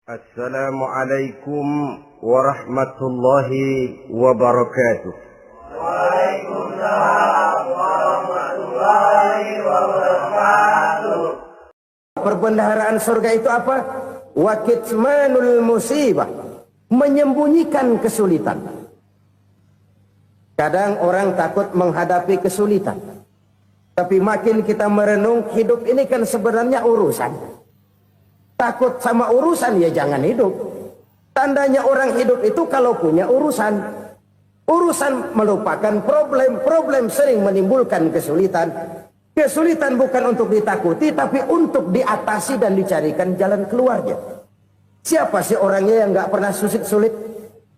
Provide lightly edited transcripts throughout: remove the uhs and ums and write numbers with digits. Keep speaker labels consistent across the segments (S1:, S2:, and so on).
S1: Assalamualaikum warahmatullahi wabarakatuh.
S2: Waalaikumsalam warahmatullahi wabarakatuh.
S3: Perbendaharaan surga itu apa? Wa kitmanul musibah, menyembunyikan kesulitan. Kadang orang takut menghadapi kesulitan, tapi makin kita merenung, hidup ini kan sebenarnya urusan. Takut sama urusan ya jangan hidup. Tandanya orang hidup itu kalau punya urusan. Urusan melupakan problem. Problem sering menimbulkan kesulitan. Kesulitan bukan untuk ditakuti, tapi untuk diatasi dan dicarikan jalan keluarnya. Siapa sih orangnya yang gak pernah sulit-sulit?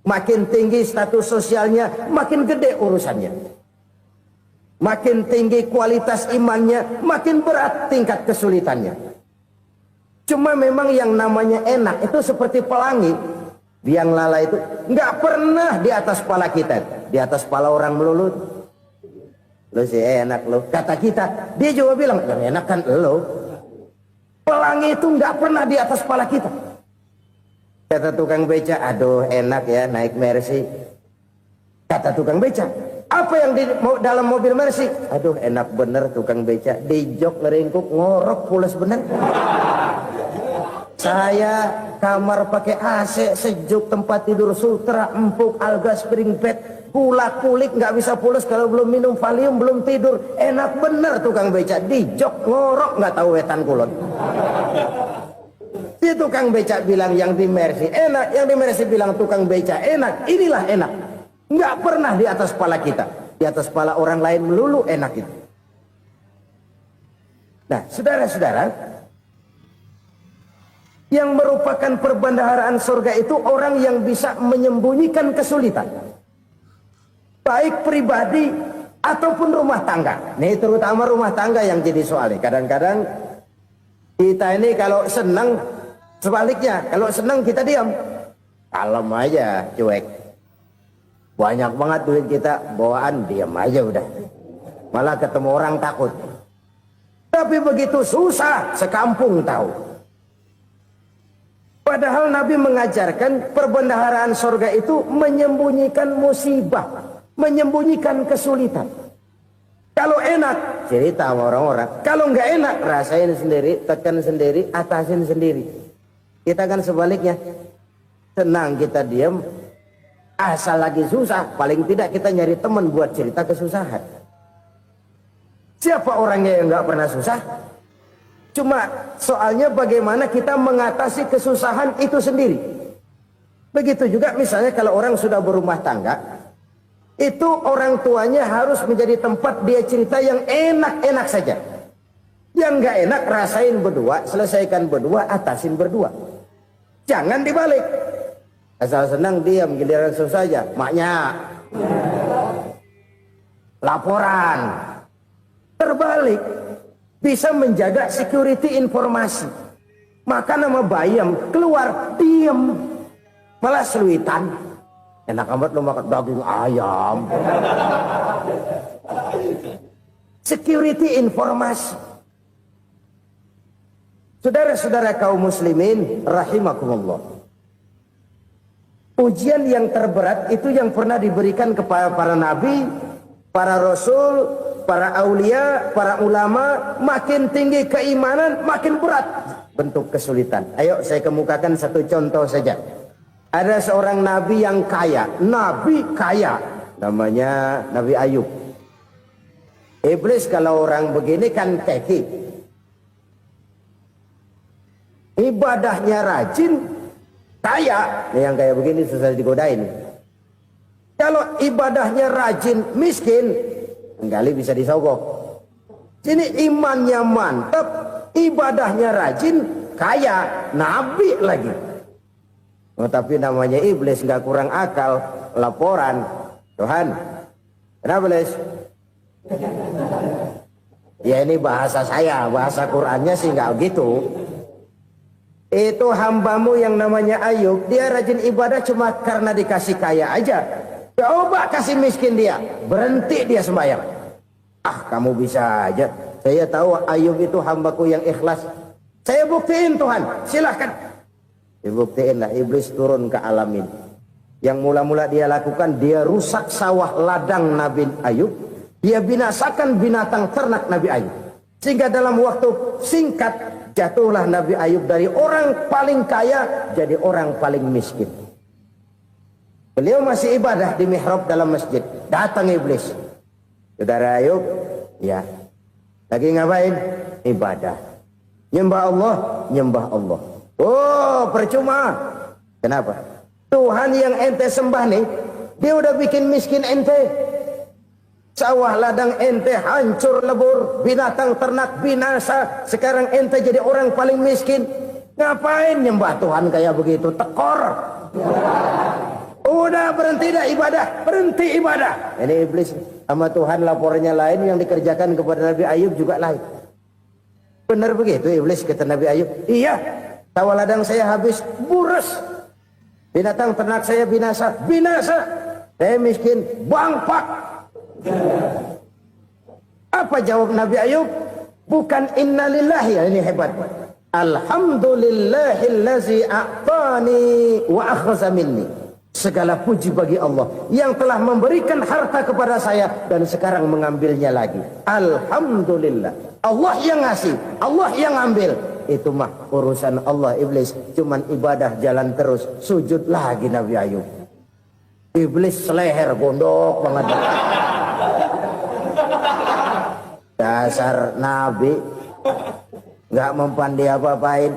S3: Makin tinggi status sosialnya, makin gede urusannya. Makin tinggi kualitas imannya, makin berat tingkat kesulitannya. Cuma memang yang namanya enak itu seperti pelangi. Biang lala itu nggak pernah di atas kepala kita, di atas kepala orang melulu. Lo sih enak lo, kata kita. Dia juga bilang yang enak kan lo. Pelangi itu nggak pernah di atas kepala kita. Kata tukang beca, aduh enak ya naik Mercy. Kata tukang beca, apa yang di dalam mobil Mercy? Aduh enak bener tukang beca, di jok ngeringkuk ngorok pulas bener. Saya kamar pakai AC sejuk, tempat tidur sutra empuk, alga spring bed, kulak kulik nggak bisa pulas kalau belum minum Valium, belum tidur. Enak bener tukang beca, di jok ngorok nggak tahu wetan kulon. Si tukang beca bilang yang di Mercy enak, yang di Mercy bilang tukang beca enak. Inilah enak, nggak pernah di atas kepala kita, di atas kepala orang lain melulu enak itu. Nah, saudara-saudara, yang merupakan perbendaharaan surga itu orang yang bisa menyembunyikan kesulitan, baik pribadi ataupun rumah tangga. Nih terutama rumah tangga yang jadi soalnya. Kadang-kadang kita ini kalau senang, sebaliknya kalau senang kita diam, kalem aja, cuek. Banyak banget duit kita bawaan, diam aja udah. Malah ketemu orang takut. Tapi begitu susah, sekampung tahu. Padahal Nabi mengajarkan perbendaharaan surga itu menyembunyikan musibah, menyembunyikan kesulitan. Kalau enak, cerita sama orang-orang. Kalau nggak enak, rasain sendiri, tekan sendiri, atasin sendiri. Kita kan sebaliknya, senang kita diam, asal lagi susah, paling tidak kita nyari teman buat cerita kesusahan. Siapa orangnya yang nggak pernah susah? Cuma soalnya bagaimana kita mengatasi kesusahan itu sendiri. Begitu juga misalnya kalau orang sudah berumah tangga, itu orang tuanya harus menjadi tempat dia cerita yang enak-enak saja. Yang nggak enak rasain berdua, selesaikan berdua, atasin berdua. Jangan dibalik. Asal senang diam, giliran susah saja. Maknya laporan. Terbalik. Bisa menjaga security informasi. Maka nama bayam keluar diam, malah seluitan. Enak amat lo makan daging ayam. Security informasi. Saudara-saudara kaum muslimin rahimakumullah, ujian yang terberat itu yang pernah diberikan kepada para nabi, para rasul, para aulia, para ulama. Makin tinggi keimanan, makin berat bentuk kesulitan. Ayo saya kemukakan satu contoh saja. Ada seorang nabi yang kaya, nabi kaya, namanya Nabi Ayub. Iblis kalau orang begini kan keki, ibadahnya rajin, kaya. Nih yang kayak begini susah digodain. Kalau ibadahnya rajin, miskin, kali bisa disogok. Sini imannya mantap, ibadahnya rajin, kaya, nabi lagi. Oh, tapi namanya iblis nggak kurang akal. Laporan, Tuhan, kenapa iblis? Ya ini bahasa saya, bahasa Qurannya sih nggak gitu. Itu hambamu yang namanya Ayub, dia rajin ibadah cuma karena dikasih kaya aja. Coba kasih miskin dia, berhenti dia sembahyang. Ah, kamu bisa aja. Saya tahu Ayub itu hambaku yang ikhlas. Saya buktiin Tuhan, silahkan. Dibuktiin lah iblis turun ke alam ini. Yang mula-mula dia lakukan, dia rusak sawah ladang Nabi Ayub. Dia binasakan binatang ternak Nabi Ayub. Sehingga dalam waktu singkat jatuhlah Nabi Ayub dari orang paling kaya jadi orang paling miskin. Beliau masih ibadah di mihrab dalam masjid. Datang iblis. Saudara Ayub, ya. Lagi ngapain? Ibadah. Nyembah Allah, nyembah Allah. Oh, percuma. Kenapa? Tuhan yang ente sembah nih, dia udah bikin miskin ente. Sawah ladang ente hancur lebur, binatang ternak binasa. Sekarang ente jadi orang paling miskin. Ngapain nyembah Tuhan kayak begitu? Tekor. Udah berhenti dah ibadah, berhenti ibadah. Ini iblis sama Tuhan laporannya lain, yang dikerjakan kepada Nabi Ayub juga lain. Benar begitu iblis kata Nabi Ayub? Iya, sawah ladang saya habis, buras. Binatang ternak saya binasa, binasa. Saya miskin, bangpak. Apa jawab Nabi Ayub? Bukan innalillahi, ini hebat. Alhamdulillahillazi a'tani wa akhza minni. Segala puji bagi Allah yang telah memberikan harta kepada saya dan sekarang mengambilnya lagi. Alhamdulillah. Allah yang ngasih, Allah yang ambil. Itu mah urusan Allah. Iblis cuman ibadah jalan terus, sujud lagi Nabi Ayub. Iblis seleher gondok banget. Dasar Nabi nggak mempan dia apa-apain.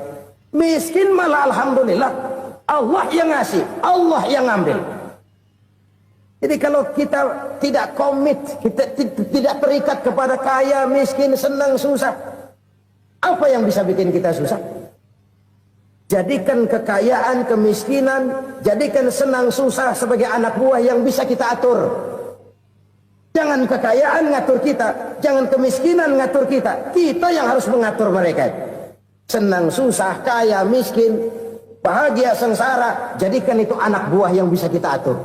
S3: Miskin malah alhamdulillah. Allah yang ngasih, Allah yang ambil. Jadi kalau kita tidak komit, kita tidak terikat kepada kaya, miskin, senang, susah, apa yang bisa bikin kita susah? Jadikan kekayaan, kemiskinan, jadikan senang, susah sebagai anak buah yang bisa kita atur. Jangan kekayaan ngatur kita, jangan kemiskinan ngatur kita. Kita yang harus mengatur mereka. Senang, susah, kaya, miskin, bahagia, sengsara, jadikan itu anak buah yang bisa kita atur.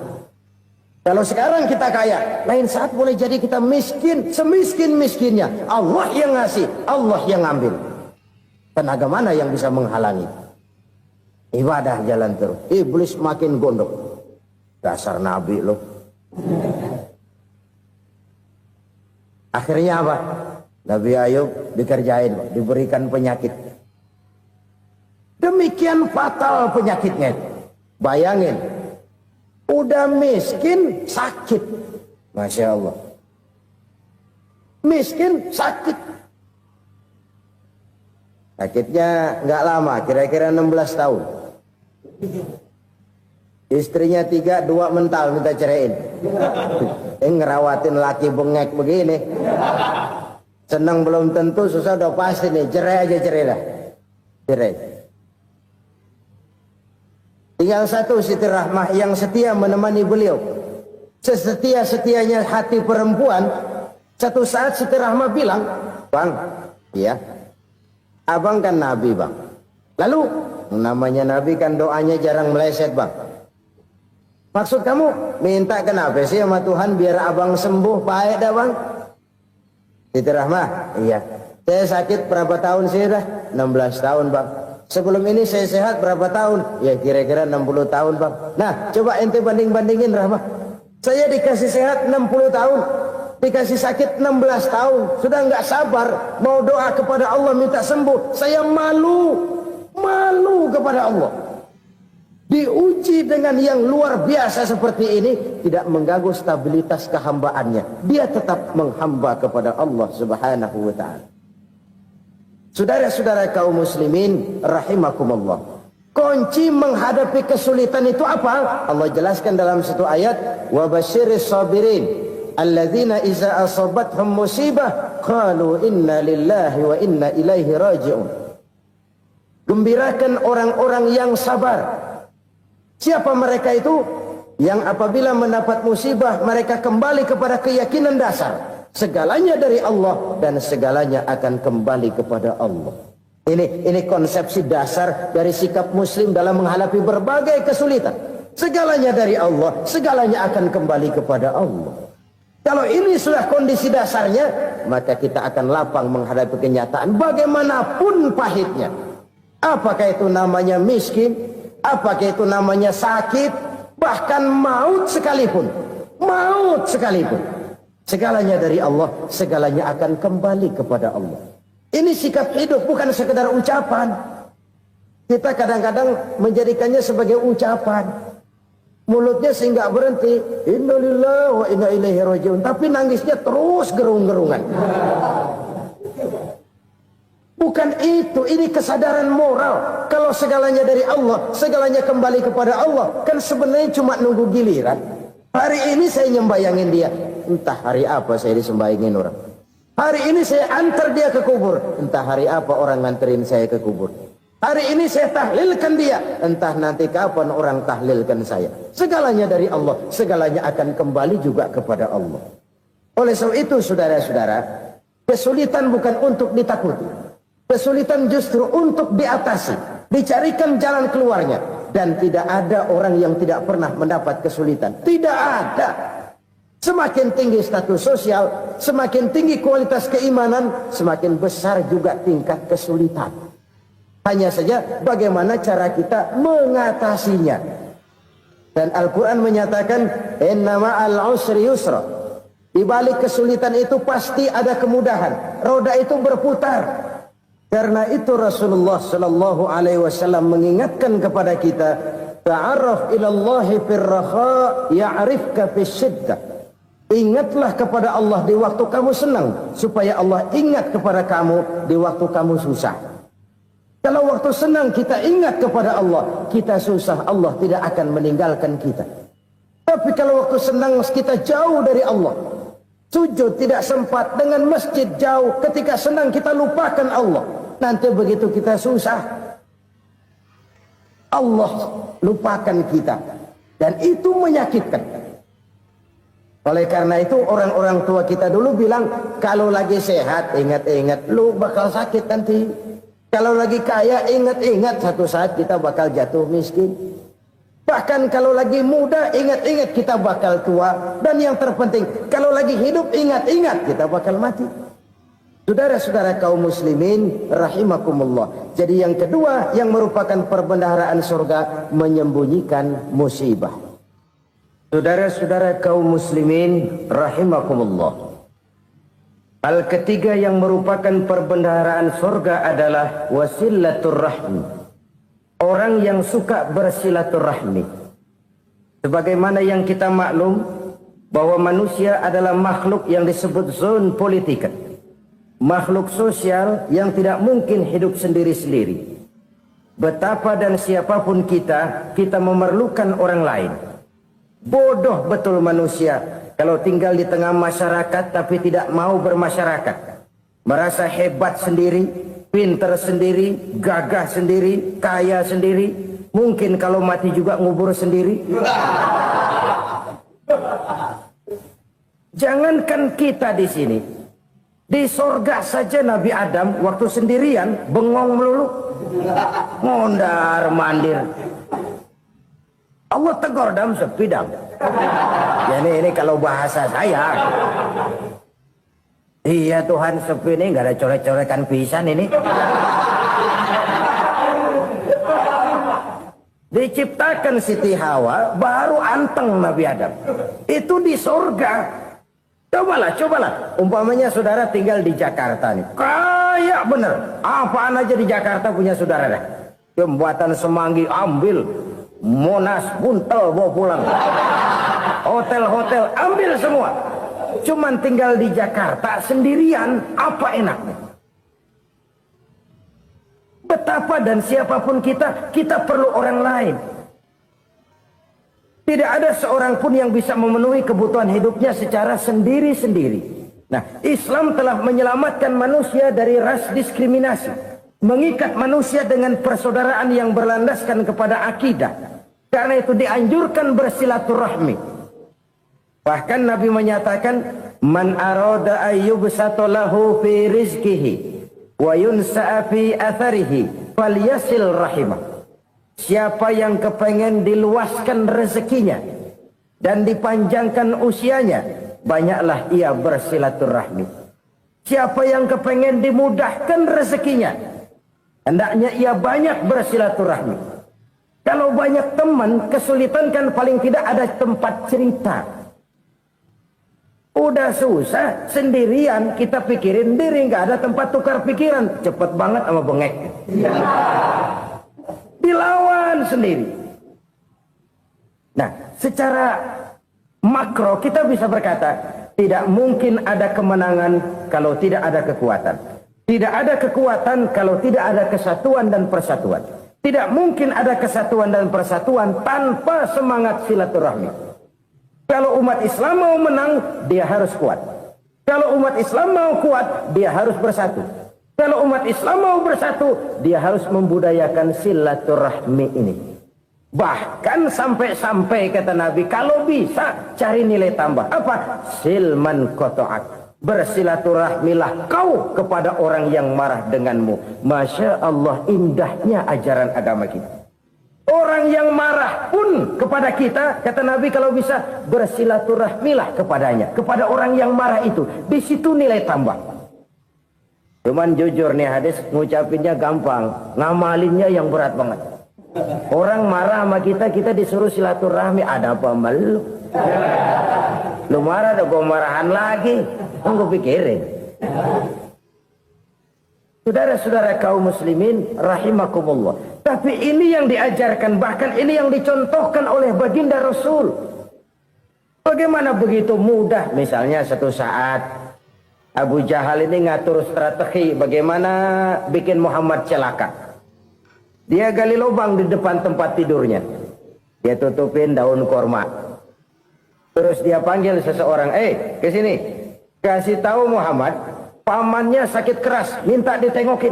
S3: Kalau sekarang kita kaya, lain saat boleh jadi kita miskin, semiskin-miskinnya. Allah yang ngasih, Allah yang ambil. Tenaga mana yang bisa menghalangi? Ibadah jalan terus. Iblis makin gondok. Dasar Nabi loh. Akhirnya apa? Nabi Ayub dikerjain, diberikan penyakit. Demikian fatal penyakitnya. Bayangin, udah miskin sakit. Masya Allah. Miskin sakit. Sakitnya nggak lama, kira-kira 16 tahun. Istrinya 3, 2 mental minta ceraiin. Ngerawatin laki bengek begini. Senang belum tentu, susah udah pasti nih. Cerai aja, cerai dah. Cerai. Tinggal satu Siti Rahmah yang setia menemani beliau. Sesetia-setianya hati perempuan. Satu saat Siti Rahmah bilang, "Bang, ya, abang kan Nabi, Bang. Lalu, namanya Nabi kan doanya jarang meleset, Bang. Maksud kamu minta kenapa sih sama Tuhan biar abang sembuh, baik dah, Bang?" Siti Rahmah, iya. Saya sakit berapa tahun sih dah? 16 tahun, Bang. Sebelum ini saya sehat berapa tahun? Ya kira-kira 60 tahun, Bang. Nah, coba ente banding-bandingin, Rahmah. Saya dikasih sehat 60 tahun. Dikasih sakit 16 tahun. Sudah nggak sabar mau doa kepada Allah minta sembuh. Saya malu kepada Allah. Diuji dengan yang luar biasa seperti ini, tidak mengganggu stabilitas kehambaannya. Dia tetap menghamba kepada Allah Subhanahu wa ta'ala. Saudara-saudara kaum muslimin rahimakumullah. Kunci menghadapi kesulitan itu apa? Allah jelaskan dalam satu ayat, wa basyiris sabirin alladzina iza asabathum musibah qalu inna lillahi wa inna ilaihi raji'un. Gembirakan orang-orang yang sabar. Siapa mereka itu? Yang apabila mendapat musibah mereka kembali kepada keyakinan dasar. Segalanya dari Allah dan segalanya akan kembali kepada Allah. Ini konsepsi dasar dari sikap muslim dalam menghadapi berbagai kesulitan. Segalanya dari Allah, segalanya akan kembali kepada Allah. Kalau ini sudah kondisi dasarnya, maka kita akan lapang menghadapi kenyataan bagaimanapun pahitnya. Apakah itu namanya miskin? Apakah itu namanya sakit, bahkan maut sekalipun. Maut sekalipun. Segalanya dari Allah, segalanya akan kembali kepada Allah. Ini sikap hidup, bukan sekedar ucapan. Kita kadang-kadang menjadikannya sebagai ucapan. Mulutnya sehingga berhenti, innalillahi wa inna ilaihi rajiun, tapi nangisnya terus gerung-gerungan. Bukan itu, ini kesadaran moral. Kalau segalanya dari Allah, segalanya kembali kepada Allah, kan sebenarnya cuma nunggu giliran. Hari ini saya nyembayangin dia, entah hari apa saya disembayangin orang. Hari ini saya antar dia ke kubur, entah hari apa orang nganterin saya ke kubur. Hari ini saya tahlilkan dia, entah nanti kapan orang tahlilkan saya. Segalanya dari Allah, segalanya akan kembali juga kepada Allah. Oleh sebab itu saudara-saudara, kesulitan bukan untuk ditakuti. Kesulitan justru untuk diatasi, dicarikan jalan keluarnya. Dan tidak ada orang yang tidak pernah mendapat kesulitan. Tidak ada. Semakin tinggi status sosial, semakin tinggi kualitas keimanan, semakin besar juga tingkat kesulitan. Hanya saja bagaimana cara kita mengatasinya. Dan Al-Quran menyatakan, inna ma'al usri yusra. Di balik kesulitan itu pasti ada kemudahan. Roda itu berputar. Karena itu Rasulullah sallallahu alaihi wasallam mengingatkan kepada kita, ta'arraf ila Allah fir raha ya'rifka fis syiddah. Ingatlah kepada Allah di waktu kamu senang, supaya Allah ingat kepada kamu di waktu kamu susah. Kalau waktu senang kita ingat kepada Allah, kita susah, Allah tidak akan meninggalkan kita. Tapi kalau waktu senang kita jauh dari Allah, sujud tidak sempat, dengan masjid jauh, ketika senang kita lupakan Allah. Nanti begitu kita susah, Allah lupakan kita. Dan itu menyakitkan. Oleh karena itu orang-orang tua kita dulu bilang, kalau lagi sehat ingat-ingat lu bakal sakit nanti. Kalau lagi kaya ingat-ingat satu saat kita bakal jatuh miskin. Bahkan kalau lagi muda ingat-ingat kita bakal tua. Dan yang terpenting, kalau lagi hidup ingat-ingat kita bakal mati. Saudara-saudara kaum muslimin rahimakumullah. Jadi yang kedua yang merupakan perbendaharaan surga, menyembunyikan musibah. Saudara-saudara kaum muslimin rahimakumullah. Hal ketiga yang merupakan perbendaharaan surga adalah wasilatur rahmi. Orang yang suka bersilaturahmi. Sebagaimana yang kita maklum bahwa manusia adalah makhluk yang disebut zon politika. Makhluk sosial yang tidak mungkin hidup sendiri-sendiri. Betapa dan siapapun kita memerlukan orang lain. Bodoh betul manusia kalau tinggal di tengah masyarakat tapi tidak mau bermasyarakat. Merasa hebat sendiri, pinter sendiri, gagah sendiri, kaya sendiri. Mungkin kalau mati juga ngubur sendiri. Jangankan kita di sini, di sorga saja Nabi Adam waktu sendirian bengong melulu, mondar mandir. Allah tegur dam sepi dam. Ya ini kalau bahasa saya. Iya Tuhan, sepi ini nggak ada coret-coretan pisan ini. Diciptakan Siti Hawa baru anteng Nabi Adam. Itu di sorga. Cobalah. Umpamanya saudara tinggal di Jakarta nih. Kayak bener. Apaan aja di Jakarta punya saudara dah. Jembatan Semanggi ambil. Monas Buntel bawa pulang. Hotel-hotel ambil semua. Cuman tinggal di Jakarta sendirian, apa enaknya? Betapa dan siapapun kita perlu orang lain. Tidak ada seorang pun yang bisa memenuhi kebutuhan hidupnya secara sendiri-sendiri. Nah, Islam telah menyelamatkan manusia dari ras diskriminasi. Mengikat manusia dengan persaudaraan yang berlandaskan kepada akidah. Karena itu dianjurkan bersilaturahmi. Bahkan Nabi menyatakan, man arada ayyubsata lahu fi rizqihi wa yunsa'a fi atharihi falyasil rahimah. Siapa yang kepengen diluaskan rezekinya dan dipanjangkan usianya, banyaklah ia bersilaturahmi. Siapa yang kepengen dimudahkan rezekinya, hendaknya ia banyak bersilaturahmi. Kalau banyak teman, kesulitan kan paling tidak ada tempat cerita. Udah susah, sendirian kita pikirin diri, nggak ada tempat tukar pikiran. Cepet banget sama bengek. Dilawan sendiri. Nah, secara makro kita bisa berkata, tidak mungkin ada kemenangan kalau tidak ada kekuatan. Tidak ada kekuatan kalau tidak ada kesatuan dan persatuan. Tidak mungkin ada kesatuan dan persatuan tanpa semangat silaturahmi. Kalau umat Islam mau menang, dia harus kuat. Kalau umat Islam mau kuat, dia harus bersatu. Kalau umat Islam mau bersatu, dia harus membudayakan silaturahmi ini. Bahkan sampai-sampai kata Nabi, kalau bisa cari nilai tambah. Apa? Silman koto'ak. Bersilaturahmilah kau kepada orang yang marah denganmu. Masya Allah, indahnya ajaran agama kita. Orang yang marah pun kepada kita, kata Nabi, kalau bisa bersilaturahmilah kepadanya, kepada orang yang marah itu. Di situ nilai tambah. Cuman jujur nih hadis, ngucapinnya gampang, ngamalinnya yang berat banget. Orang marah sama kita, kita disuruh silaturahmi, ada apa malu? Lu marah, ada gua marahan lagi. Tunggu pikirin. Saudara-saudara kaum muslimin rahimakumullah. Tapi ini yang diajarkan, bahkan ini yang dicontohkan oleh baginda Rasul. Bagaimana begitu mudah, misalnya satu saat Abu Jahal ini ngatur strategi bagaimana bikin Muhammad celaka. Dia gali lubang di depan tempat tidurnya. Dia tutupin daun korma. Terus dia panggil seseorang, ke sini. Kasih tahu Muhammad, pamannya sakit keras, minta ditengokin.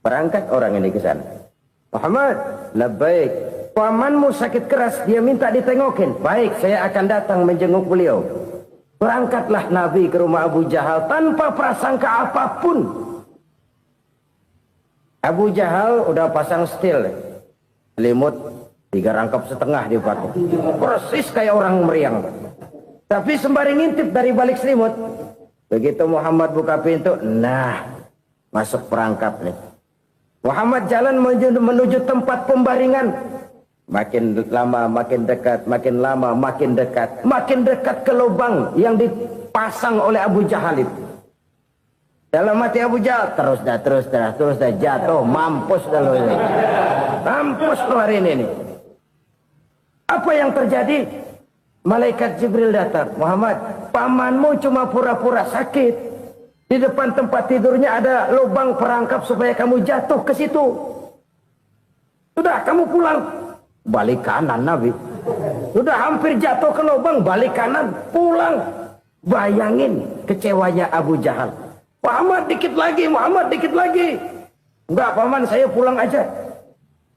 S3: Berangkat orang ini ke sana. Muhammad, labbaik. Pamanmu sakit keras, dia minta ditengokin. Baik, saya akan datang menjenguk beliau. Berangkatlah Nabi ke rumah Abu Jahal tanpa prasangka apapun. Abu Jahal udah pasang setil, selimut 3 rangkap setengah dipakai. Persis kayak orang meriang. Tapi sembari ngintip dari balik selimut, begitu Muhammad buka pintu, nah, masuk perangkap nih. Muhammad jalan menuju tempat pembaringan. Makin lama makin dekat, makin lama makin dekat. Makin dekat ke lubang yang dipasang oleh Abu Jahal itu. Dalam hati Abu Jahal, terus dah jatuh, mampus dah lo ini. Mampus lo hari ini nih. Apa yang terjadi? Malaikat Jibril datang. Muhammad, pamanmu cuma pura-pura sakit. Di depan tempat tidurnya ada lubang perangkap supaya kamu jatuh ke situ. Sudah, kamu pulang. Balik kanan Nabi. Sudah hampir jatuh ke lubang, balik kanan, pulang. Bayangin kecewanya Abu Jahal. Muhammad dikit lagi, Muhammad dikit lagi. Enggak, paman, saya pulang aja.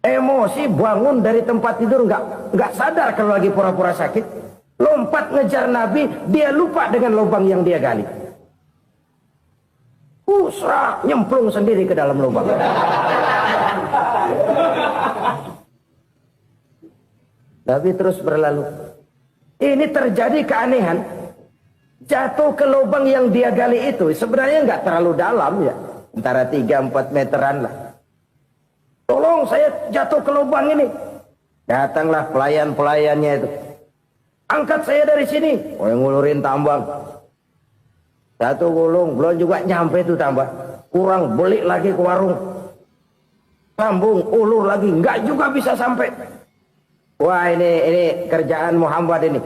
S3: Emosi bangun dari tempat tidur, enggak sadar kalau lagi pura-pura sakit. Lompat ngejar Nabi, dia lupa dengan lubang yang dia gali. Serak, nyemplung sendiri ke dalam lubang. Nabi terus berlalu. Ini terjadi keanehan. Jatuh ke lubang yang dia gali itu sebenarnya nggak terlalu dalam ya, antara 3-4 meteran lah. Tolong, saya jatuh ke lubang ini. Datanglah pelayan-pelayannya itu. Angkat saya dari sini. Oh, yang ngulurin tambang. Satu gulung, belum juga nyampe itu tambah. Kurang, beli lagi ke warung. Sambung, ulur lagi, nggak juga bisa sampai. Wah, ini kerjaan Muhammad ini.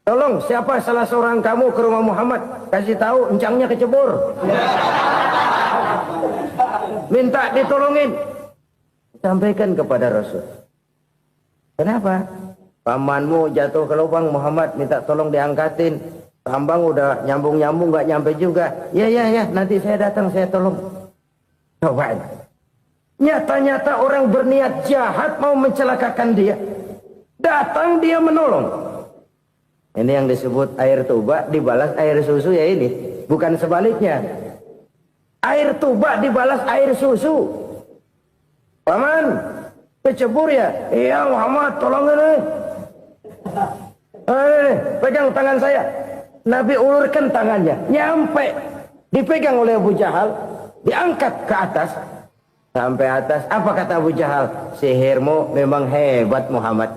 S3: Tolong, siapa salah seorang kamu ke rumah Muhammad, kasih tahu encangnya kecebur. Minta ditolongin. Sampaikan kepada Rasul. Kenapa? Pamanmu jatuh ke lubang, Muhammad minta tolong diangkatin. Tambang udah nyambung-nyambung nggak nyampe juga. Ya, nanti saya datang, saya tolong. Coba. Nyata-nyata orang berniat jahat mau mencelakakan dia. Datang dia menolong. Ini yang disebut air tuba dibalas air susu ya ini. Bukan sebaliknya. Air tuba dibalas air susu. Paman, kecebur ya? Iya Muhammad, tolong ini. Pegang tangan saya. Nabi ulurkan tangannya. Nyampe. Dipegang oleh Abu Jahal. Diangkat ke atas. Sampai atas, apa kata Abu Jahal? Sihirmu memang hebat Muhammad.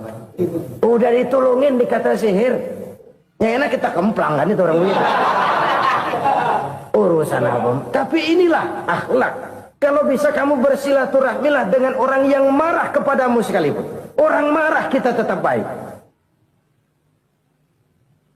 S3: Udah ditolongin dikata sihir. Yang enak kita kemplang kan itu orang begitu. Urusan apa? Tapi inilah akhlak. Kalau bisa kamu bersilaturahmilah dengan orang yang marah kepadamu sekalipun. Orang marah kita tetap baik.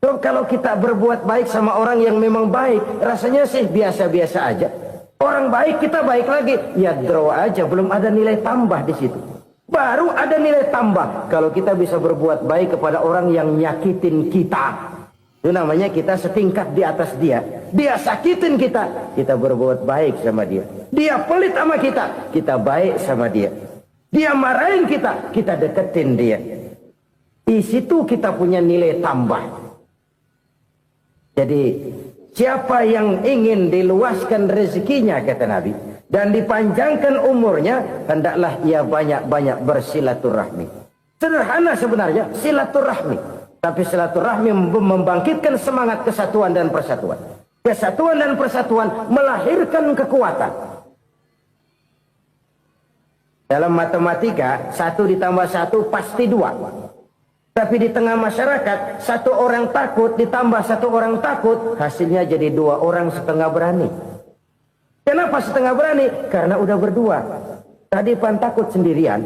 S3: So, kalau kita berbuat baik sama orang yang memang baik, rasanya sih biasa-biasa aja. Orang baik kita baik lagi, ya draw aja, belum ada nilai tambah di situ. Baru ada nilai tambah kalau kita bisa berbuat baik kepada orang yang nyakitin kita. Itu namanya kita setingkat di atas dia. Dia sakitin kita, kita berbuat baik sama dia. Dia pelit sama kita baik sama dia. Dia marahin kita deketin dia. Di situ kita punya nilai tambah. Jadi siapa yang ingin diluaskan rezekinya, kata Nabi, dan dipanjangkan umurnya, hendaklah ia banyak-banyak bersilaturahmi. Sederhana sebenarnya silaturahmi, tapi silaturahmi membangkitkan semangat kesatuan dan persatuan. Kesatuan dan persatuan melahirkan kekuatan. Dalam matematika 1 ditambah 1 pasti 2. Tapi di tengah masyarakat, 1 orang takut ditambah 1 orang takut, hasilnya jadi 2 orang setengah berani. Kenapa setengah berani? Karena udah berdua. Tadi pan takut sendirian.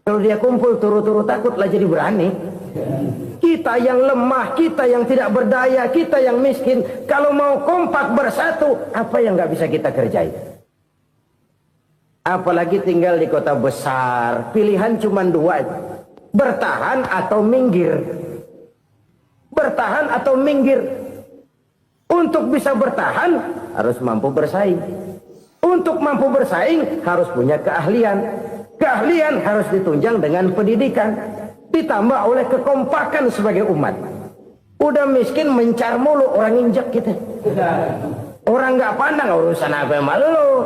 S3: Kalau dia kumpul turu-turu takut lah jadi berani. Kita yang lemah, kita yang tidak berdaya, kita yang miskin, kalau mau kompak bersatu, apa yang nggak bisa kita kerjain? Apalagi tinggal di kota besar, pilihan cuma 2. Bertahan atau minggir. Bertahan atau minggir. Untuk bisa bertahan harus mampu bersaing. Untuk mampu bersaing harus punya keahlian. Keahlian harus ditunjang dengan pendidikan, ditambah oleh kekompakan sebagai umat. Udah miskin mencar mulu, orang injek kita. Orang nggak pandang urusan apa yang malu.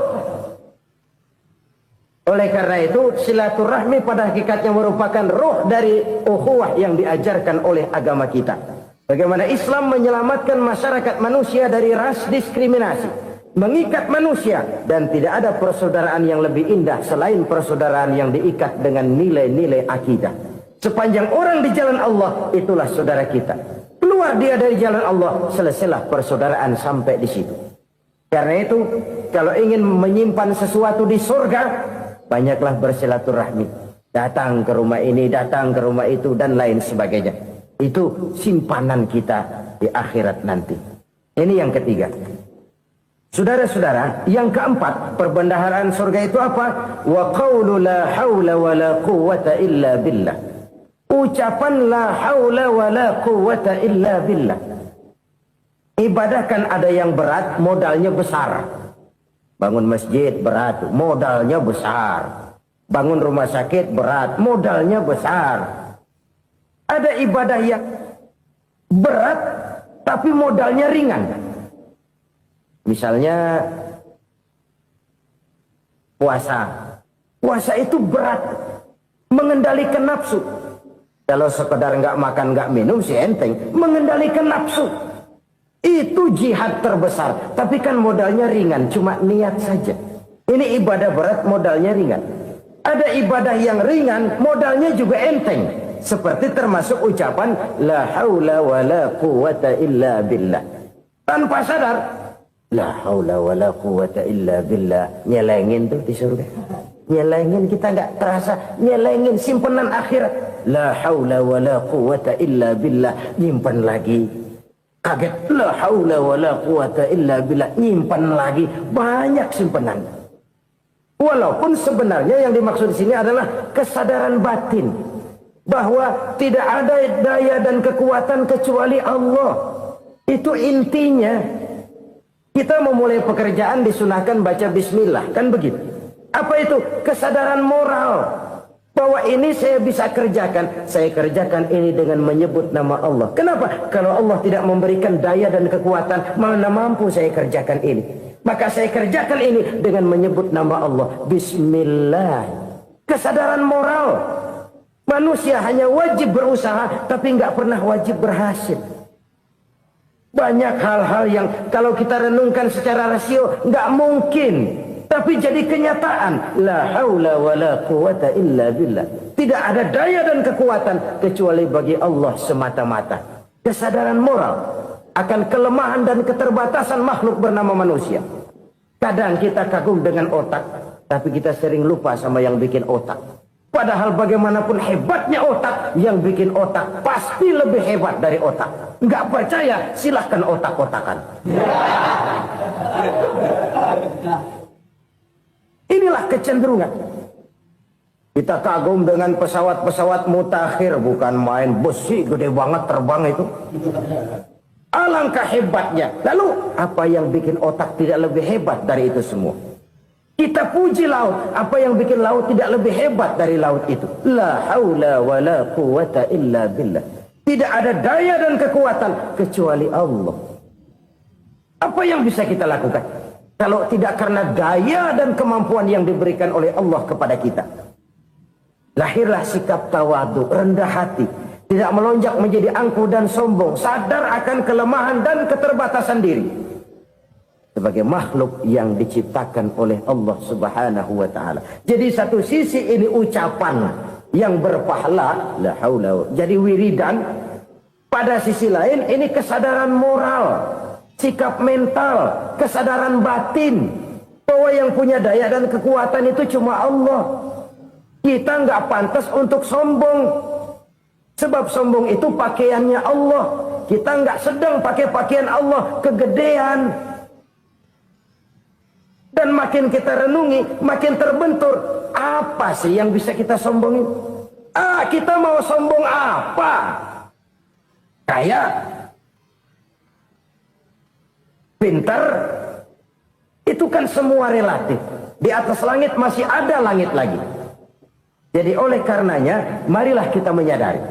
S3: Oleh karena itu, silaturahmi pada hakikatnya merupakan roh dari ukhuwah yang diajarkan oleh agama kita. Bagaimana Islam menyelamatkan masyarakat manusia dari ras diskriminasi, mengikat manusia, dan tidak ada persaudaraan yang lebih indah selain persaudaraan yang diikat dengan nilai-nilai akidah. Sepanjang orang di jalan Allah, itulah saudara kita. Keluar dia dari jalan Allah, selesailah persaudaraan sampai di situ. Karena itu, kalau ingin menyimpan sesuatu di surga, banyaklah bersilaturahmi. Datang ke rumah ini, datang ke rumah itu, dan lain sebagainya. Itu simpanan kita di akhirat nanti. Ini yang ketiga. Saudara-saudara, yang keempat, perbendaharaan surga itu apa? Wa qawlu la hawla wa la quwwata illa billah. Ucapan la hawla wa la quwwata illa billah. Ibadah kan ada yang berat, modalnya besar. Bangun masjid berat, modalnya besar. Bangun rumah sakit berat, modalnya besar. Ada ibadah yang berat, tapi modalnya ringan. Misalnya puasa. Puasa itu berat, mengendalikan nafsu. Kalau sekedar nggak makan, nggak minum sih enteng. Mengendalikan nafsu. Itu jihad terbesar. Tapi kan modalnya ringan, cuma niat saja. Ini ibadah berat, modalnya ringan. Ada ibadah yang ringan, modalnya juga enteng. Seperti termasuk ucapan la haula wa la quwwata illa billah. Tanpa sadar, la haula wa la quwwata illa billah. Nyelengin tuh di surga. Nyelengin, kita nggak terasa. Nyelengin simpanan akhirat. La haula wa la quwwata illa billah. Nyimpan lagi. Kaget, la haula wa la quwwata illa billah, nyimpan lagi, banyak simpanan. Walaupun sebenarnya yang dimaksud di sini adalah kesadaran batin bahwa tidak ada daya dan kekuatan kecuali Allah. Itu intinya. Kita memulai pekerjaan disunahkan baca bismillah, kan begitu. Apa itu? Kesadaran moral. Bahwa ini saya bisa kerjakan. Saya kerjakan ini dengan menyebut nama Allah. Kenapa? Kalau Allah tidak memberikan daya dan kekuatan, mana mampu saya kerjakan ini. Maka saya kerjakan ini dengan menyebut nama Allah. Bismillah. Kesadaran moral. Manusia hanya wajib berusaha, tapi nggak pernah wajib berhasil. Banyak hal-hal yang kalau kita renungkan secara rasio, nggak mungkin tapi jadi kenyataan. La haula wa la quwata illa billah. Tidak ada daya dan kekuatan kecuali bagi Allah semata-mata. Kesadaran moral akan kelemahan dan keterbatasan makhluk bernama manusia. Kadang kita kagum dengan otak, tapi kita sering lupa sama yang bikin otak. Padahal bagaimanapun hebatnya otak, yang bikin otak pasti lebih hebat dari otak. Nggak percaya, silahkan otak-otakan. Inilah kecenderungan. Kita kagum dengan pesawat-pesawat mutakhir, bukan main, besi gede banget terbang itu. Alangkah hebatnya. Lalu apa yang bikin otak tidak lebih hebat dari itu semua? Kita puji laut. Apa yang bikin laut tidak lebih hebat dari laut itu? La haula wa la quwata illa billah. Tidak ada daya dan kekuatan kecuali Allah. Apa yang bisa kita lakukan kalau tidak karena daya dan kemampuan yang diberikan oleh Allah kepada kita? Lahirlah sikap tawadu, rendah hati, tidak melonjak menjadi angkuh dan sombong, sadar akan kelemahan dan keterbatasan diri sebagai makhluk yang diciptakan oleh Allah Subhanahu wa taala. Jadi satu sisi ini ucapan yang berpahala, la haula, jadi wiridan. Pada sisi lain ini kesadaran moral, sikap mental, kesadaran batin bahwa yang punya daya dan kekuatan itu cuma Allah. Kita nggak pantas untuk sombong, sebab sombong itu pakaiannya Allah. Kita nggak sedang pakai pakaian Allah, kegedean. Dan makin kita renungi, makin terbentur. Apa sih yang bisa kita sombongin? Kita mau sombong apa? Kaya, pintar, itu kan semua relatif. Di atas langit masih ada langit lagi. Jadi oleh karenanya, marilah kita menyadari.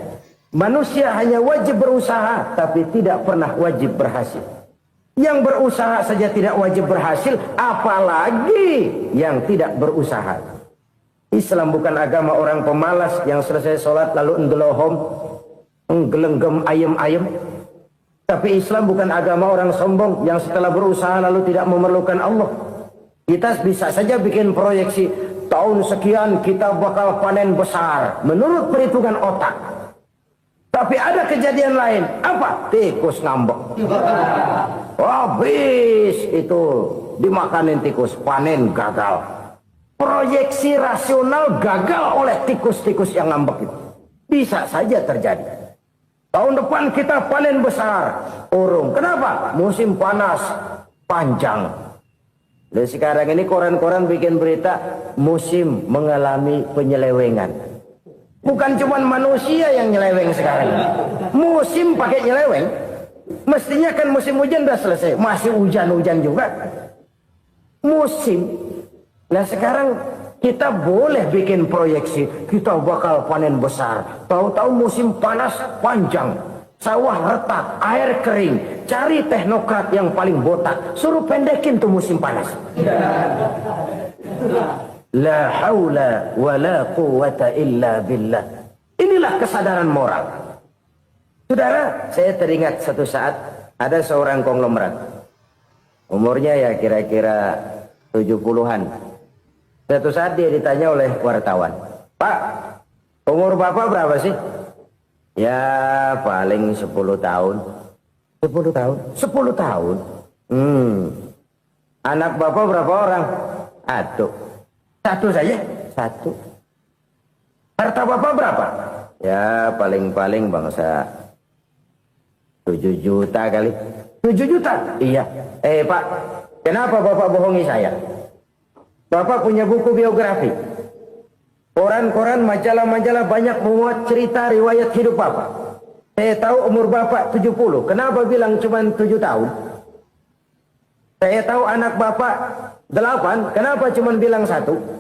S3: Manusia hanya wajib berusaha, tapi tidak pernah wajib berhasil. Yang berusaha saja tidak wajib berhasil, apalagi yang tidak berusaha. Islam bukan agama orang pemalas yang selesai sholat lalu enggelohom, enggelenggem ayem-ayem. Tapi Islam bukan agama orang sombong yang setelah berusaha lalu tidak memerlukan Allah. Kita bisa saja bikin proyeksi, tahun sekian kita bakal panen besar menurut perhitungan otak. Tapi ada kejadian lain. Apa? Tikus ngambek. Habis itu dimakanin tikus, panen gagal. Proyeksi rasional gagal oleh tikus-tikus yang ngambek itu. Bisa saja terjadi. Tahun depan kita panen besar, urung. Kenapa? Musim panas panjang. Dan sekarang ini koran-koran bikin berita musim mengalami penyelewengan. Bukan cuma manusia yang nyeleweng sekarang. Musim pakai nyeleweng. Mestinya kan musim hujan udah selesai. Masih hujan-hujan juga. Musim. Nah sekarang kita boleh bikin proyeksi. Kita bakal panen besar. Tahu-tahu musim panas panjang. Sawah retak, air kering. Cari teknokrat yang paling botak. Suruh pendekin tuh musim panas. La haula wa la quwata illa billah. Inilah kesadaran moral. Saudara, saya teringat satu saat ada seorang konglomerat. Umurnya ya kira-kira 70-an. Satu saat dia ditanya oleh wartawan, "Pak, umur Bapak berapa sih?" "Ya paling 10 tahun." 10 tahun? 10 tahun? Anak Bapak berapa orang? Aduh. Satu saja? Satu. Harta Bapak berapa? Ya paling-paling bangsa 7 juta kali. 7 juta? Iya. Pak, kenapa Bapak bohongi saya? Bapak punya buku biografi. Koran-koran, majalah-majalah banyak memuat cerita riwayat hidup Bapak. Saya tahu umur Bapak 70. Kenapa bilang cuma 7 tahun? Saya tahu anak Bapak 8. Kenapa cuma bilang 1?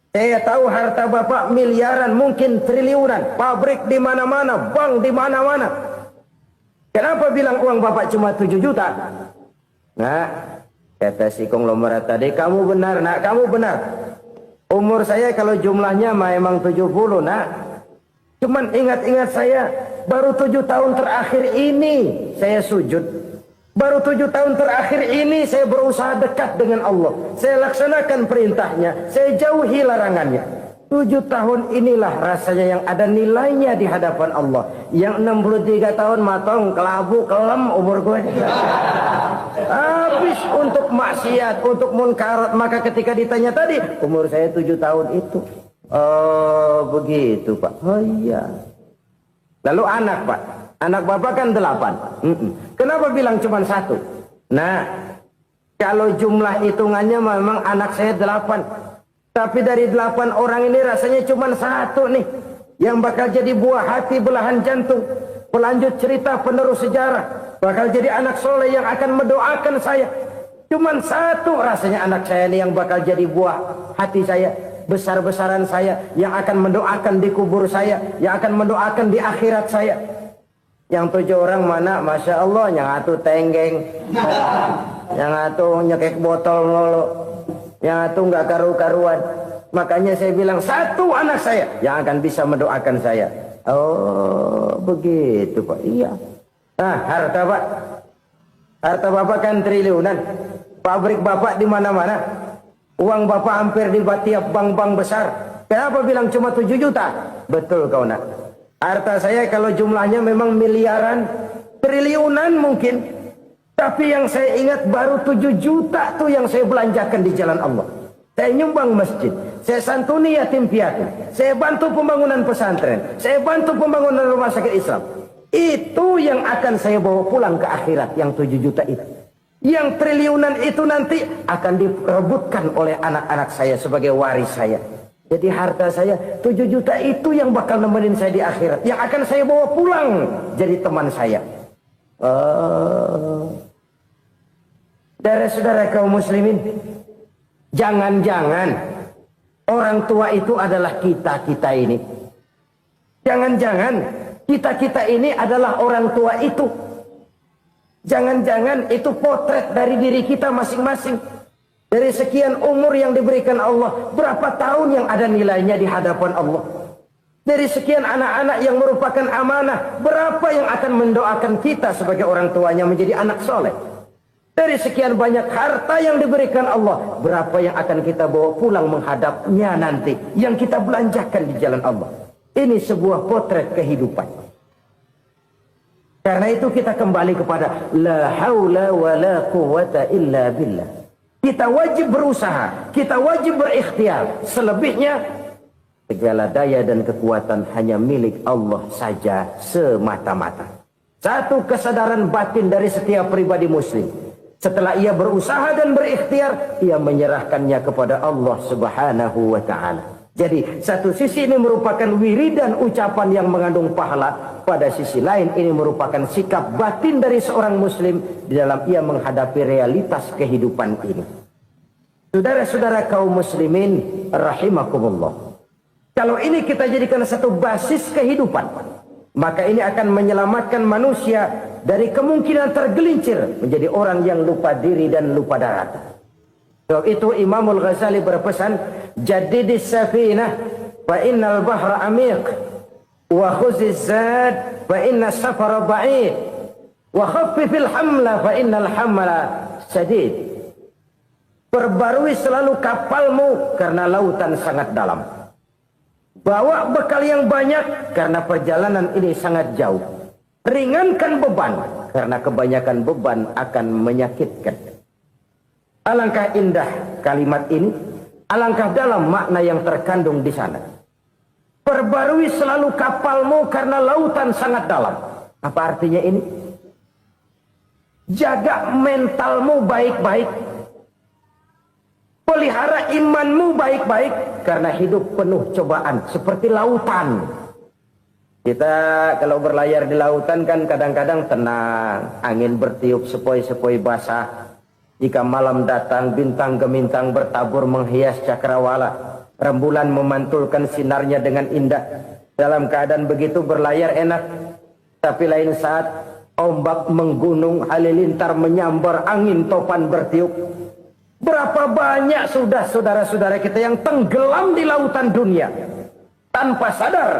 S3: Saya tahu harta Bapak miliaran, mungkin triliunan. Pabrik di mana-mana, bank di mana-mana. Kenapa bilang uang Bapak cuma 7 juta? Nah, kata si konglomerat tadi, kamu benar nak, kamu benar. Umur saya kalau jumlahnya memang 70 nak. Cuman ingat-ingat saya, baru 7 tahun terakhir ini saya sujud. Baru 7 tahun terakhir ini saya berusaha dekat dengan Allah. Saya laksanakan perintahnya. Saya jauhi larangannya. 7 tahun inilah rasanya yang ada nilainya di hadapan Allah. Yang 63 tahun matong, kelabu, kelem umur gue. Habis untuk maksiat, untuk munkarat. Maka ketika ditanya tadi, umur saya 7 tahun itu. Oh begitu Pak. Oh iya. Lalu anak Pak. Anak bapak kan 8. Kenapa bilang cuma 1? Nah, kalau jumlah hitungannya memang anak saya 8. Tapi dari 8 orang ini rasanya cuma 1 nih. Yang bakal jadi buah hati, belahan jantung. Pelanjut cerita, penerus sejarah. Bakal jadi anak soleh yang akan mendoakan saya. Cuma 1 rasanya anak saya ini yang bakal jadi buah hati saya. Besar-besaran saya. Yang akan mendoakan di kubur saya. Yang akan mendoakan di akhirat saya. Yang 7 orang mana, Masya Allah, yang atu tenggeng, yang atu nyekek botol lolo, yang atu nggak karu-karuan. Makanya saya bilang 1 anak saya yang akan bisa mendoakan saya. Oh begitu Pak. Iya. Nah harta Pak, harta Bapak kan triliunan, pabrik Bapak di mana-mana, uang Bapak hampir di tiap bank-bank besar. Kenapa bilang cuma 7 juta? Betul kau nak. Harta saya kalau jumlahnya memang miliaran, triliunan mungkin. Tapi yang saya ingat baru 7 juta tuh yang saya belanjakan di jalan Allah. Saya nyumbang masjid, saya santuni yatim piatu, saya bantu pembangunan pesantren, saya bantu pembangunan rumah sakit Islam. Itu yang akan saya bawa pulang ke akhirat, yang 7 juta itu. Yang triliunan itu nanti akan diperebutkan oleh anak-anak saya sebagai waris saya. Jadi harta saya 7 juta itu yang bakal nemenin saya di akhirat. Yang akan saya bawa pulang jadi teman saya. Saudara-saudara kaum muslimin, jangan-jangan orang tua itu adalah kita-kita ini. Jangan-jangan kita-kita ini adalah orang tua itu. Jangan-jangan itu potret dari diri kita masing-masing. Dari sekian umur yang diberikan Allah, berapa tahun yang ada nilainya di hadapan Allah? Dari sekian anak-anak yang merupakan amanah, berapa yang akan mendoakan kita sebagai orang tuanya menjadi anak soleh? Dari sekian banyak harta yang diberikan Allah, berapa yang akan kita bawa pulang menghadapnya nanti, yang kita belanjakan di jalan Allah? Ini sebuah potret kehidupan. Karena itu kita kembali kepada la haula wa la quwwata illa billah. Kita wajib berusaha, kita wajib berikhtiar. Selebihnya, segala daya dan kekuatan hanya milik Allah saja semata-mata. Satu kesadaran batin dari setiap pribadi muslim. Setelah ia berusaha dan berikhtiar, ia menyerahkannya kepada Allah Subhanahu wa ta'ala. Jadi, satu sisi ini merupakan wiridan ucapan yang mengandung pahala. Pada sisi lain, ini merupakan sikap batin dari seorang muslim di dalam ia menghadapi realitas kehidupan ini. Saudara-saudara kaum muslimin, rahimakumullah. Kalau ini kita jadikan satu basis kehidupan, maka ini akan menyelamatkan manusia dari kemungkinan tergelincir menjadi orang yang lupa diri dan lupa darat. Sebab itu Imamul Ghazali berpesan, jadidis safinah fa innal bahra amiq wa khuziz zad fa inna safara ba'id wa khaffifil hamla fa innal hamla sadid. Perbarui selalu kapalmu karena lautan sangat dalam. Bawa bekal yang banyak karena perjalanan ini sangat jauh. Ringankan beban karena kebanyakan beban akan menyakitkan. Alangkah indah kalimat ini, alangkah dalam makna yang terkandung di sana. Perbarui selalu kapalmu karena lautan sangat dalam. Apa artinya ini? Jaga mentalmu baik-baik. Pelihara imanmu baik-baik karena hidup penuh cobaan seperti lautan. Kita kalau berlayar di lautan kan kadang-kadang tenang, angin bertiup sepoi-sepoi basah. Jika malam datang bintang gemintang bertabur menghias cakrawala, rembulan memantulkan sinarnya dengan indah. Dalam keadaan begitu berlayar enak, tapi lain saat ombak menggunung, halilintar menyambar, angin topan bertiup. Berapa banyak sudah saudara-saudara kita yang tenggelam di lautan dunia tanpa sadar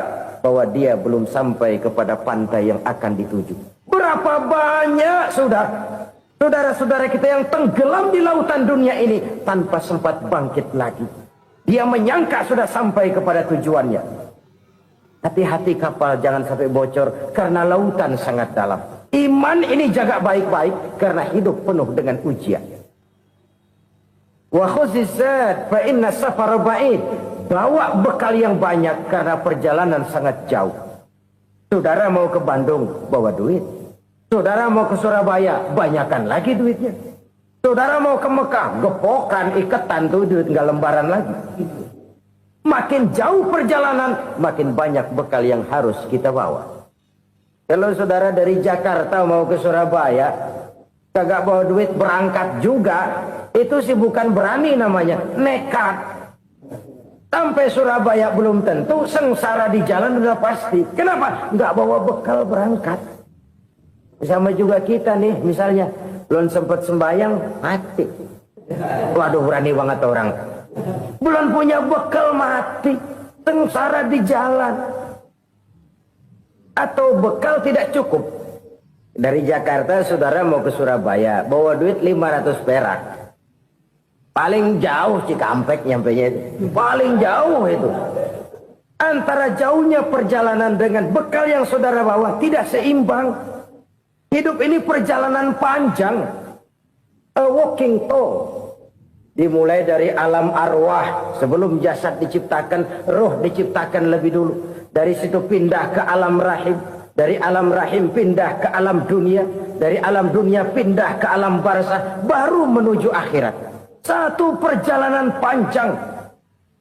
S3: bahwa dia belum sampai kepada pantai yang akan dituju. Berapa banyak sudah Saudara-saudara kita yang tenggelam di lautan dunia ini tanpa sempat bangkit lagi. Dia menyangka sudah sampai kepada tujuannya. Hati-hati kapal jangan sampai bocor karena lautan sangat dalam. Iman ini jaga baik-baik karena hidup penuh dengan ujian. Wa khuzizat fa inna safara ba'id. Bawa bekal yang banyak karena perjalanan sangat jauh. Saudara mau ke Bandung, bawa duit. Saudara mau ke Surabaya, banyakan lagi duitnya. Saudara mau ke Mekah, gepokan, iketan tuh duit, nggak lembaran lagi. Makin jauh perjalanan, makin banyak bekal yang harus kita bawa. Kalau saudara dari Jakarta mau ke Surabaya, kagak bawa duit berangkat juga, itu sih bukan berani namanya, nekat. Sampai Surabaya belum tentu, sengsara di jalan udah pasti. Kenapa? Nggak bawa bekal berangkat. Sama juga kita nih, misalnya belum sempat sembahyang, mati. Waduh, berani banget orang. Belum punya bekal, mati. Sengsara di jalan. Atau bekal tidak cukup. Dari Jakarta saudara mau ke Surabaya, bawa duit 500 perak. Paling jauh Cikampek nyampenya itu. Paling jauh itu. Antara jauhnya perjalanan dengan bekal yang saudara bawa tidak seimbang. Hidup ini perjalanan panjang. A walking tour. Dimulai dari alam arwah. Sebelum jasad diciptakan, roh diciptakan lebih dulu. Dari situ pindah ke alam rahim. Dari alam rahim pindah ke alam dunia. Dari alam dunia pindah ke alam barzah. Baru menuju akhirat. Satu perjalanan panjang.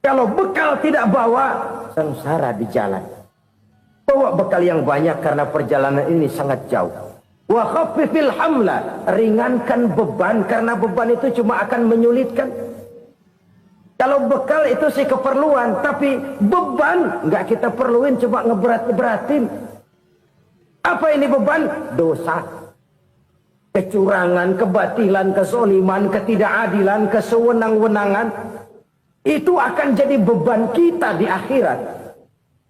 S3: Kalau bekal tidak bawa, sengsara di jalan. Bawa bekal yang banyak karena perjalanan ini sangat jauh. Wa khaffifil hamla, ringankan beban karena beban itu cuma akan menyulitkan. Kalau bekal itu sih keperluan, tapi beban nggak kita perluin, cuma ngeberat-beratin. Apa ini beban? Dosa, kecurangan, kebatilan, kesoliman, ketidakadilan, kesewenang-wenangan. Itu akan jadi beban kita di akhirat.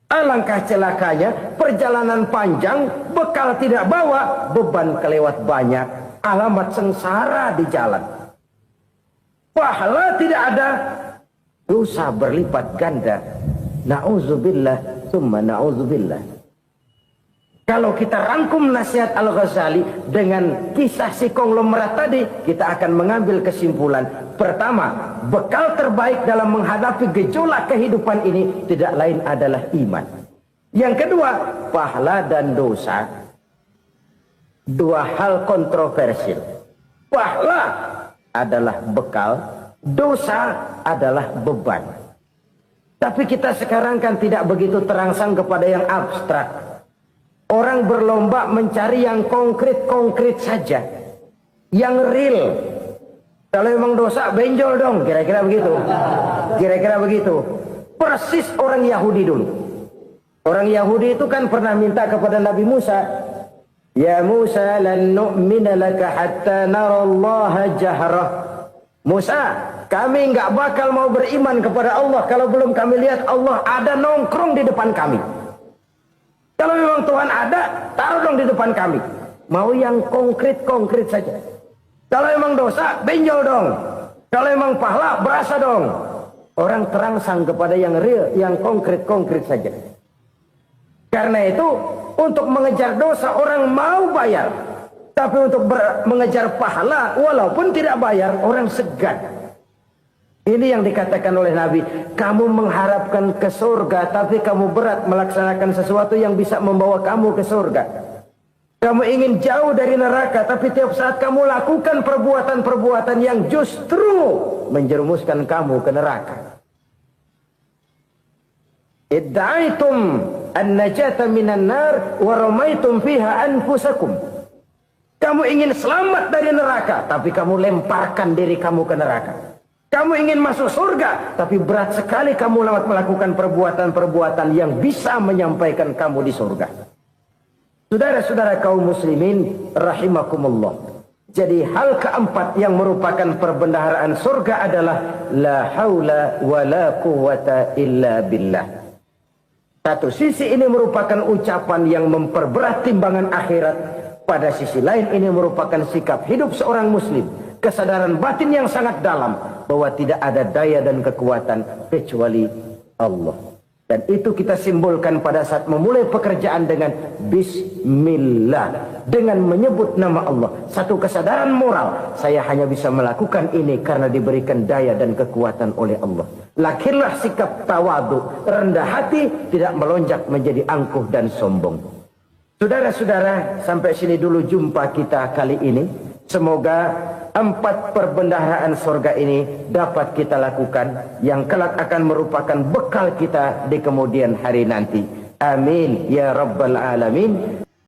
S3: Alangkah celakanya, perjalanan panjang, bekal tidak bawa, beban kelewat banyak, alamat sengsara di jalan. Pahala tidak ada, dosa berlipat ganda. Na'udzubillah, summa na'udzubillah. Kalau kita rangkum nasihat Al-Ghazali dengan kisah si konglomerat tadi, kita akan mengambil kesimpulan. Pertama, bekal terbaik dalam menghadapi gejolak kehidupan ini tidak lain adalah iman. Yang kedua, pahala dan dosa. Dua hal kontroversial. Pahala adalah bekal, dosa adalah beban. Tapi kita sekarang kan tidak begitu terangsang kepada yang abstrak. Orang berlomba mencari yang konkret-konkret saja. Yang real. Kalau memang dosa, benjol dong. Kira-kira begitu. Kira-kira begitu. Persis orang Yahudi dulu. Orang Yahudi itu kan pernah minta kepada Nabi Musa. Ya Musa, lan nu'mina laka hatta narallaha jahrah. Musa, kami nggak bakal mau beriman kepada Allah kalau belum kami lihat Allah ada nongkrong di depan kami. Kalau memang Tuhan ada, taruh dong di depan kami. Mau yang konkret-konkret saja. Kalau memang dosa, benjol dong. Kalau memang pahala, berasa dong. Orang terangsang kepada yang real, yang konkret-konkret saja. Karena itu, untuk mengejar dosa, orang mau bayar. Tapi untuk mengejar pahala, walaupun tidak bayar, orang segan. Ini yang dikatakan oleh Nabi, kamu mengharapkan ke surga, tapi kamu berat melaksanakan sesuatu yang bisa membawa kamu ke surga. Kamu ingin jauh dari neraka, tapi tiap saat kamu lakukan perbuatan-perbuatan yang justru menjerumuskan kamu ke neraka. Idda'aitum an-najata minan nar wa ramaitum fiha anfusakum. Kamu ingin selamat dari neraka, tapi kamu lemparkan diri kamu ke neraka. Kamu ingin masuk surga, tapi berat sekali kamu melakukan perbuatan-perbuatan yang bisa menyampaikan kamu di surga. Saudara-saudara kaum muslimin, rahimakumullah. Jadi hal keempat yang merupakan perbendaharaan surga adalah la haula wa la quwata illa billah. Satu sisi ini merupakan ucapan yang memperberat timbangan akhirat. Pada sisi lain ini merupakan sikap hidup seorang muslim, kesadaran batin yang sangat dalam bahwa tidak ada daya dan kekuatan kecuali Allah. Dan itu kita simbolkan pada saat memulai pekerjaan dengan Bismillah, dengan menyebut nama Allah. Satu kesadaran moral, saya hanya bisa melakukan ini karena diberikan daya dan kekuatan oleh Allah. Lahirlah sikap tawadu, rendah hati, tidak melonjak menjadi angkuh dan sombong. Saudara-saudara, sampai sini dulu jumpa kita kali ini. Semoga 4 perbendaharaan surga ini dapat kita lakukan, yang kelak akan merupakan bekal kita di kemudian hari nanti. Amin ya rabbal alamin.